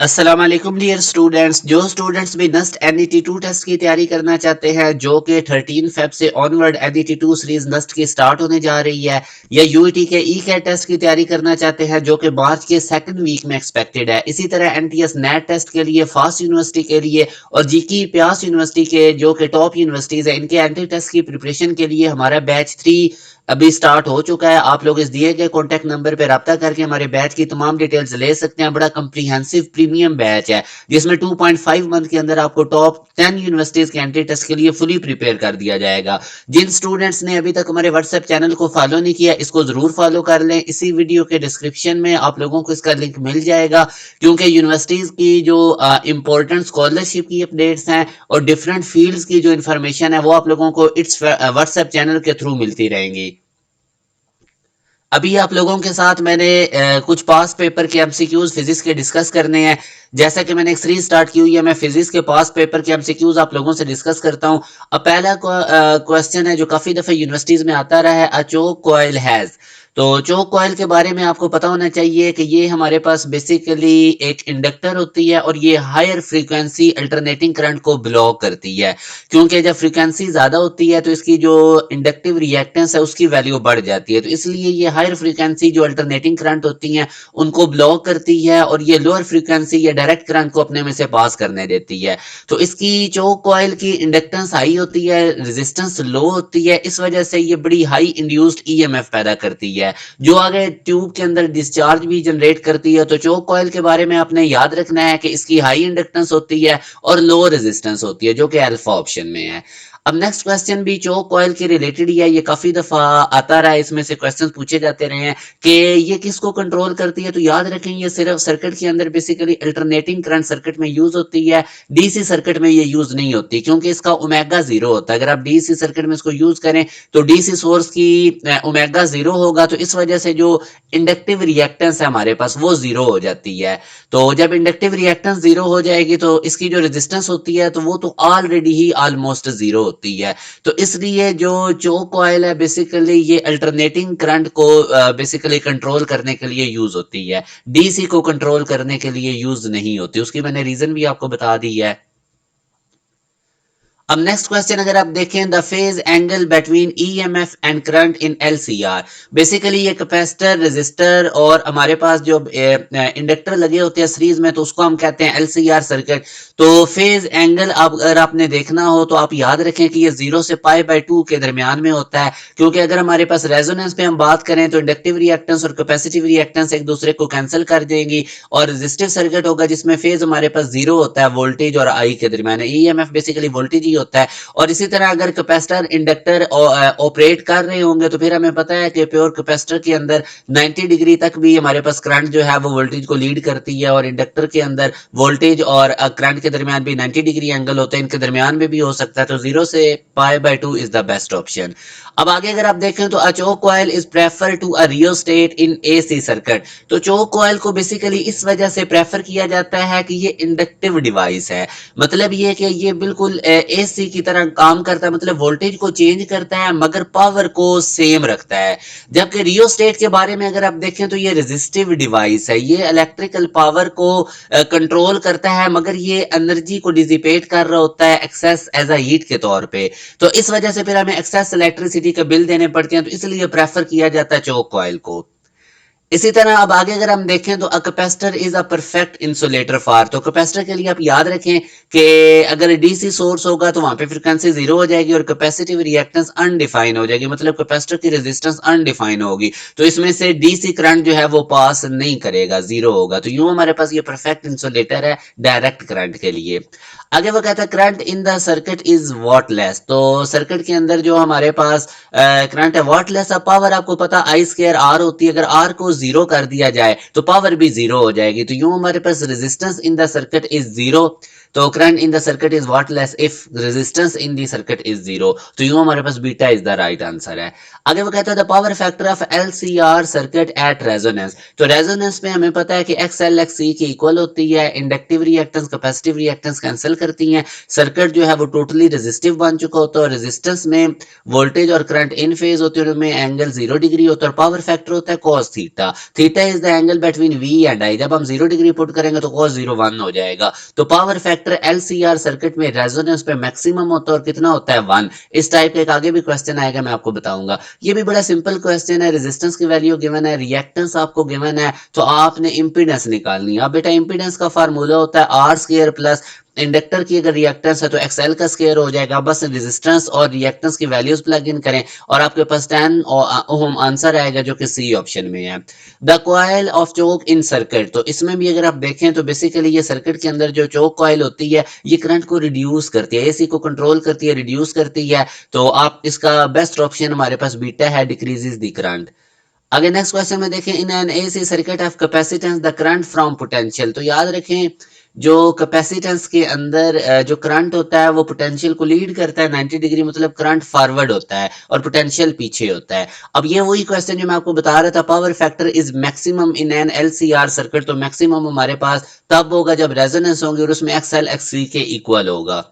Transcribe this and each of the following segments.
अस्सलाम वालेकुम dear students. जो स्टूडेंट्स भी नस्ट NET2 टेस्ट की तैयारी करना चाहते हैं, जो कि 13 फेब से ऑनवर्ड NET2 सीरीज नस्ट की स्टार्ट होने जा रही है, या यूईटी के ई कैट टेस्ट की तैयारी करना चाहते हैं जो कि मार्च के सेकंड वीक में एक्सपेक्टेड है, इसी तरह NTS नेट टेस्ट के लिए, फास्ट यूनिवर्सिटी के लिए और जीकी प्यास यूनिवर्सिटी के जो कि टॉप यूनिवर्सिटीज है, इनके एंट्री टेस्ट की प्रिपरेशन के लिए हमारा बैच 3 अभी स्टार्ट हो चुका है। आप लोग इस दिए गए कॉन्टैक्ट नंबर पर राब्ता करके हमारे बैच की तमाम डिटेल्स ले सकते हैं। बड़ा कंप्रीहेंसिव प्रीमियम बैच है जिसमें 2.5 मंथ के अंदर आपको टॉप 10 यूनिवर्सिटीज के एंट्री टेस्ट के लिए फुली प्रिपेयर कर दिया जाएगा। जिन स्टूडेंट्स ने अभी तक हमारे व्हाट्सएप चैनल को फॉलो नहीं किया, इसको जरूर फॉलो कर लें। इसी वीडियो के डिस्क्रिप्शन में आप लोगों को इसका लिंक मिल जाएगा, क्योंकि यूनिवर्सिटीज की जो इंपॉर्टेंट स्कॉलरशिप की अपडेट्स हैं और डिफरेंट फील्ड्स की जो इन्फॉर्मेशन है वो आप लोगों को इट्स व्हाट्सएप चैनल के थ्रू मिलती रहेंगी। अभी आप लोगों के साथ मैंने कुछ पास पेपर के एमसीक्यूज फिजिक्स के डिस्कस करने हैं। जैसा कि मैंने एक सीरीज स्टार्ट की हुई है, मैं फिजिक्स के पास पेपर के एमसीक्यूज आप लोगों से डिस्कस करता हूं। अब पहला क्वेश्चन है जो काफी दफे यूनिवर्सिटीज में आता रहा है, अ चोक कॉइल हैज। तो चोक कॉइल के बारे में आपको पता होना चाहिए कि ये हमारे पास बेसिकली एक इंडक्टर होती है और ये हायर फ्रीक्वेंसी अल्टरनेटिंग करंट को ब्लॉक करती है, क्योंकि जब फ्रीक्वेंसी ज्यादा होती है तो इसकी जो इंडक्टिव रिएक्टेंस है उसकी वैल्यू बढ़ जाती है। तो इसलिए ये हायर फ्रीक्वेंसी जो अल्टरनेटिंग करंट होती हैं उनको ब्लॉक करती है और ये लोअर फ्रीक्वेंसी या डायरेक्ट करंट को अपने में से पास करने देती है। तो इसकी चोक कॉइल की इंडक्टेंस हाई होती है, रेजिस्टेंस लो होती है, इस वजह से ये बड़ी हाई इंड्यूस्ड ईएमएफ पैदा करती है जो आगे ट्यूब के अंदर डिस्चार्ज भी जनरेट करती है। तो चोक कॉइल के बारे में आपने याद रखना है कि इसकी हाई इंडक्टेंस होती है और लो रेजिस्टेंस होती है, जो कि अल्फा ऑप्शन में है। अब नेक्स्ट क्वेश्चन भी चोक कॉइल के रिलेटेड ही है, ये काफी दफा आता रहा है, इसमें से क्वेश्चन पूछे जाते रहे हैं कि ये किसको कंट्रोल करती है। तो याद रखें ये सिर्फ सर्किट के अंदर बेसिकली अल्टरनेटिंग करंट सर्किट में यूज होती है, डीसी सर्किट में ये यूज नहीं होती, क्योंकि इसका ओमेगा जीरो होता है। अगर आप डीसी सर्किट में इसको यूज करें तो डीसी सोर्स की ओमेगा जीरो होगा, तो इस वजह से जो इंडक्टिव रिएक्टेंस है हमारे पास वो जीरो हो जाती है। तो जब इंडक्टिव रिएक्टेंस जीरो हो जाएगी तो इसकी जो रेजिस्टेंस होती है तो वो तो ऑलरेडी ही ऑलमोस्ट जीरो होती है। तो इसलिए जो चोक कॉइल है बेसिकली ये अल्टरनेटिंग करंट को बेसिकली कंट्रोल करने के लिए यूज होती है, डीसी को कंट्रोल करने के लिए यूज नहीं होती। उसकी मैंने रीजन भी आपको बता दी है। अब नेक्स्ट क्वेश्चन अगर आप देखें, the phase angle between EMF and current in LCR. Basically ये कैपेसिटर, रेजिस्टर और हमारे पास जो इंडक्टर लगे होते हैं सीरीज में, तो उसको हम कहते हैं एलसीआर सर्किट। तो फेज एंगल अगर आपने देखना हो तो आप याद रखें कि ये 0 से π/2 के दरमियान में होता है, क्योंकि अगर हमारे पास रेजोनेंस पे हम बात करें तो इंडक्टिव रिएक्टेंस और कैपेसिटिव रिएक्टेंस एक दूसरे को कैंसिल कर देंगी, और रेजिस्टिव सर्किट होगा जिसमें फेज हमारे पास जीरो होता है वोल्टेज और आई के दरमियान। ईएमएफ बेसिकली वोल्टेज ही होता है। और इसी तरह अगर कैपेसिटर इंडक्टर ऑपरेट कर रहे होंगे तो फिर हमें पता है कि प्योर कैपेसिटर के अंदर 90 डिग्री तक भी हमारे पास करंट जो है वो वोल्टेज को लीड करती है, और इंडक्टर के अंदर वोल्टेज और करंट के दरमियान भी 90 डिग्री एंगल होता है, इनके दरमियान में भी हो सकता है। तो 0 से π/2 इज द बेस्ट ऑप्शन। अब आगे अगर आप देखें तो a choke coil is prefer to a rheostat in AC circuit. तो चोक कॉइल को बेसिकली इस वजह से प्रेफर किया जाता है कि ये इंडक्टिव डिवाइस है, मतलब ये कि ये बिल्कुल एसी की तरह काम करता है, मतलब वोल्टेज को चेंज करता है मगर पावर को सेम रखता है। जबकि रियोस्टेट के बारे में अगर आप देखें तो ये रेजिस्टिव डिवाइस है, ये इलेक्ट्रिकल पावर को कंट्रोल करता है मगर ये एनर्जी को डिसिपेट कर रहा होता है एक्सेस एज अ हीट के तौर पे। तो इस वजह से फिर हमें एक्सेस इलेक्ट्रिसिटी के बिल देने पड़ते हैं, तो इसलिए प्रेफर किया जाता है चोक कॉइल को। इसी तरह अब आगे अगर हम देखें तो a capacitor is a perfect insulator for. तो कैपेसिटर के लिए आप याद रखें कि अगर डीसी सोर्स होगा तो वहां पे फ्रीक्वेंसी जीरो हो जाएगी और कैपेसिटिव रिएक्टेंस अनडिफाइन हो जाएगी, मतलब कैपेसिटर की रेजिस्टेंस अनडिफाइन होगी, तो इसमें से डीसी करंट जो है वो पास नहीं करेगा, जीरो होगा। तो यूं हमारे पास ये परफेक्ट इंसुलेटर है डायरेक्ट करंट के लिए। आगे वो कहता है current in the circuit is wattless. तो सर्किट के अंदर जो हमारे पास करंट है वॉटलेस। अब पावर आपको पता आई स्क्वायर आर होती है, अगर आर को जीरो कर दिया जाए तो पावर भी जीरो हो जाएगी। तो यूं हमारे पास resistance in the circuit is zero, तो current in the circuit is wattless if resistance in the circuit is zero. तो यूं हमारे पास beta is the right answer है। आगे वो कहता है the power factor of LCR circuit at resonance. तो रेजोनेंस में हमें पता है कि एक्स एल एक्स सी की इक्वल होती है, inductive reactance capacitive reactance cancel करती हैं, सर्किट जो है वो टोटली रेजिस्टिव बन चुका होता है, और रेजिस्टेंस में वोल्टेज और करंट इन फेज होते हैं, उनमें एंगल 0 डिग्री होता है, और पावर फैक्टर होता है cos theta. Theta. Theta is the angle between V and I. जब हम 0 डिग्री पुट करेंगे तो cos 0 1 हो जाएगा। तो पावर फैक्टर एलसीआर सर्किट में रेजोनेंस पे मैक्सिमम होता है और कितना होता है 1। इस टाइप का एक आगे भी क्वेश्चन आएगा, मैं आपको बताऊंगा। ये भी बड़ा सिंपल क्वेश्चन है। रेजिस्टेंस की वैल्यू गिवन है, रिएक्टेंस आपको गिवन है, तो आपने इंपीडेंस निकालनी है। अब बेटा इंपीडेंस का फार्मूला होता है आर स्क्वायर प्लस इंडक्टर की अगर रिएक्टेंस है तो एक्सएल का स्क्वायर हो जाएगा। बस रेजिस्टेंस और रिएक्टेंस की वैल्यूज प्लग इन करें और आपके पास 10 ओम आंसर आएगा, जो कि सी ऑप्शन में है। The coil of choke in circuit, तो इसमें भी अगर आप देखें तो बेसिकली ये सर्किट के अंदर जो चोक कॉइल होती है ये करंट को रिड्यूस करती है, एसी को कंट्रोल करती है, रिड्यूस करती है। तो आप इसका बेस्ट ऑप्शन हमारे पास बीटा है, डिक्रीजेस द करंट। आगे नेक्स्ट क्वेश्चन में देखें, in an AC circuit of capacitance the current from potential. तो याद रखें जो कैपेसिटेंस के अंदर जो करंट होता है वो पोटेंशियल को लीड करता है 90 डिग्री, मतलब करंट फॉरवर्ड होता है और पोटेंशियल पीछे होता है। अब ये वही क्वेश्चन जो मैं आपको बता रहा था, power factor is maximum in an LCR circuit. तो मैक्सिमम हमारे पास तब होगा जब रेजोनेंस होंगे और उसमें एक्सएल एक्ससी के इक्वल होगा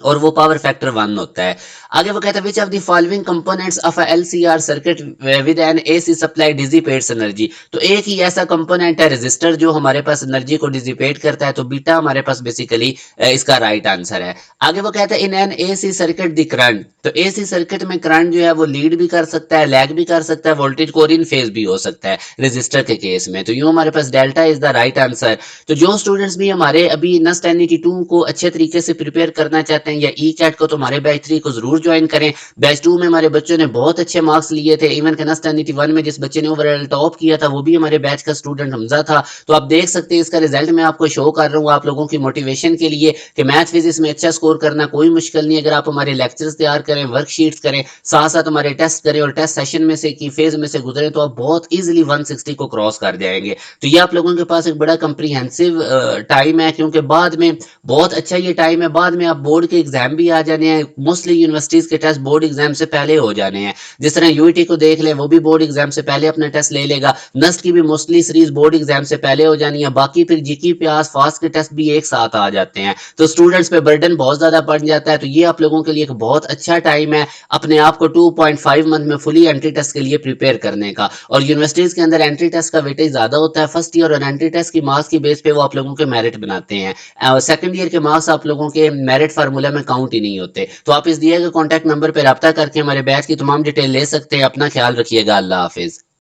और वो पावर फैक्टर 1 होता है। आगे वो कहता है which of the following components of a LCR circuit with N AC supply dissipates energy. तो एक ही ऐसा कंपोनेंट है रेजिस्टर जो हमारे पास एनर्जी को डिसिपेट करता है, तो बीटा हमारे पास बेसिकली इसका राइट आंसर है। आगे वो कहता है in an AC circuit the current. तो एसी सर्किट में करंट जो है वो लीड भी कर सकता है, लैग भी कर सकता है, वोल्टेज को इन फेज भी हो सकता है रेजिस्टर के केस में। तो यूं हमारे पास delta is the right answer. तो जो स्टूडेंट्स भी हमारे अभी नस्ट NET2 को अच्छे तरीके से प्रिपेयर करना चाहते हैं या ई कैट को, तो हमारे बैच 3 को जरूर ज्वाइन करें। बैच 2 में हमारे बच्चों ने बहुत अच्छे मार्क्स लिए थे। इवन के नस्ट NET1 में जिस बच्चे ने ओवरऑल टॉप किया था वो भी हमारे बैच का स्टूडेंट हमजा था। तो आप देख सकते हैं इसका रिजल्ट मैं आपको शो कर रहा हूँ आप लोगों की मोटिवेशन के लिए कि मैथ फिजिक्स में अच्छा स्कोर करना कोई मुश्किल नहीं है। अगर आप हमारे लेक्चर्स तैयार करें, वर्कशीट्स करें, साथ साथ हमारे टेस्ट करें और टेस्ट सेशन में से की फेज में से गुजरे, तो आप बहुत इजीली 160 को क्रॉस कर जाएंगे। तो ये आप लोगों के पास एक बड़ा कंप्रीहेंसिव टाइम है, क्योंकि बाद में बहुत अच्छा ये टाइम है, बाद में आप बोर्ड के एग्जाम भी आ जाने हैं। मोस्टली यूनिवर्सिटीज के टेस्ट बोर्ड एग्जाम से पहले हो जाने हैं। जिस तरह यूईटी को देख लें, वो भी बोर्ड एग्जाम से पहले अपना टेस्ट ले लेगा। नस्ट की भी मोस्टली सीरीज बोर्ड एग्जाम से पहले हो जानी है। बाकी फिर जीके प्यास फास्ट के टेस्ट भी एक साथ आ जाते हैं, तो स्टूडेंट्स पे बर्डन बहुत ज्यादा पड़ जाता है। तो ये आप लोगों के लिए एक बहुत अच्छा टाइम है अपने आप को 2.5 मंथ में फुली एंट्री टेस्ट के लिए प्रिपेयर करने का। और यूनिवर्सिटीज के अंदर एंट्री टेस्ट का वेटेज ज्यादा होता है फर्स्ट ईयर, और एंट्री टेस्ट की मार्क्स की बेस पे वो आप लोगों के मेरिट बनाते हैं। सेकंड ईयर के मार्क्स आप लोगों के मेरिट फार्मूला में काउंट ही नहीं होते। तो आप इस दिए गए कॉन्टैक्ट नंबर पर रब्ता करके हमारे बैच की तमाम डिटेल ले सकते हैं। अपना ख्याल रखिएगा। अल्लाह हाफिज।